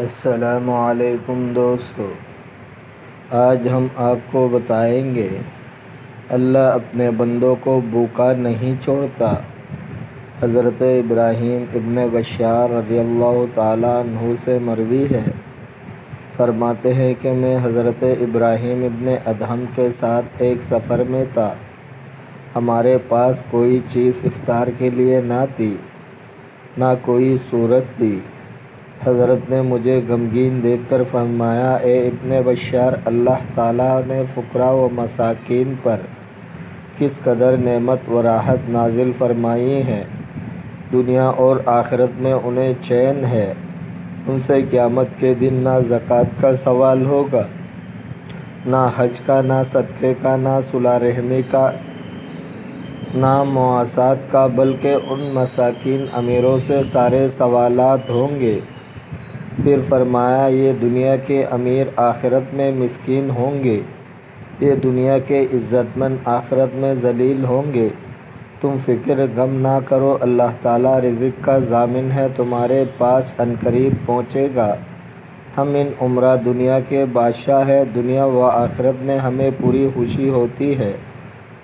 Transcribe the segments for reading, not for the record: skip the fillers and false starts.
السلام علیکم دوستو، آج ہم آپ کو بتائیں گے اللہ اپنے بندوں کو بھوکا نہیں چھوڑتا۔ حضرت ابراہیم ابن بشار رضی اللہ تعالیٰ عنہ سے مروی ہے، فرماتے ہیں کہ میں حضرت ابراہیم ابن ادہم کے ساتھ ایک سفر میں تھا۔ ہمارے پاس کوئی چیز افطار کے لیے نہ تھی، نہ کوئی صورت تھی۔ حضرت نے مجھے غمگین دیکھ کر فرمایا، اے ابن بشار، اللہ تعالیٰ نے فقراء و مساکین پر کس قدر نعمت و راحت نازل فرمائی ہے۔ دنیا اور آخرت میں انہیں چین ہے۔ ان سے قیامت کے دن نہ زکوٰۃ کا سوال ہوگا، نہ حج کا، نہ صدقے کا، نہ صلہ رحمی کا، نہ مواساة کا، بلکہ ان مساکین امیروں سے سارے سوالات ہوں گے۔ پھر فرمایا، یہ دنیا کے امیر آخرت میں مسکین ہوں گے، یہ دنیا کے عزت مند آخرت میں ذلیل ہوں گے۔ تم فکر غم نہ کرو، اللہ تعالیٰ رزق کا ضامن ہے، تمہارے پاس عنقریب پہنچے گا۔ ہم ان عمرہ دنیا کے بادشاہ ہیں، دنیا و آخرت میں ہمیں پوری خوشی ہوتی ہے۔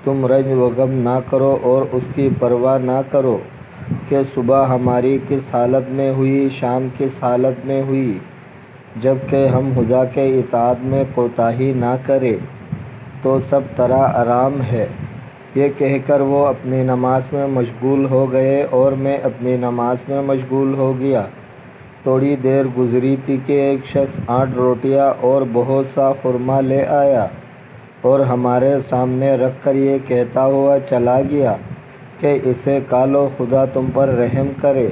تم رنج و غم نہ کرو اور اس کی پرواہ نہ کرو کہ صبح ہماری کس حالت میں ہوئی، شام کس حالت میں ہوئی، جبکہ ہم خدا کے اطاعت میں کوتاہی نہ کریں تو سب طرح آرام ہے۔ یہ کہہ کر وہ اپنی نماز میں مشغول ہو گئے اور میں اپنی نماز میں مشغول ہو گیا۔ تھوڑی دیر گزری تھی کہ ایک شخص 8 روٹیاں اور بہت سا خرما لے آیا اور ہمارے سامنے رکھ کر یہ کہتا ہوا چلا گیا کہ اسے کھا لو، خدا تم پر رحم کرے۔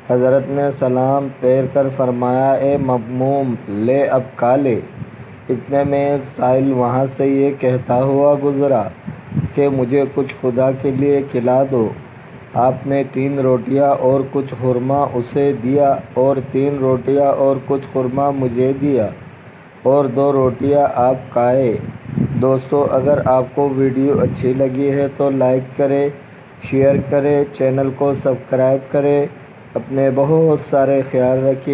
حضرت نے سلام پھیر کر فرمایا، اے مغموم، لے اب کھا لے۔ اتنے میں ایک سائل وہاں سے یہ کہتا ہوا گزرا کہ مجھے کچھ خدا کے لیے کھلا دو۔ آپ نے 3 روٹیاں اور کچھ خرما اسے دیا اور 3 روٹیاں اور کچھ خرما مجھے دیا اور 2 روٹیاں آپ کھائے۔ دوستو، اگر آپ کو ویڈیو اچھی لگی ہے تو لائک کریں، شیئر کریں، چینل کو سبسکرائب کریں۔ اپنے بہت سارے خیال رکھیے۔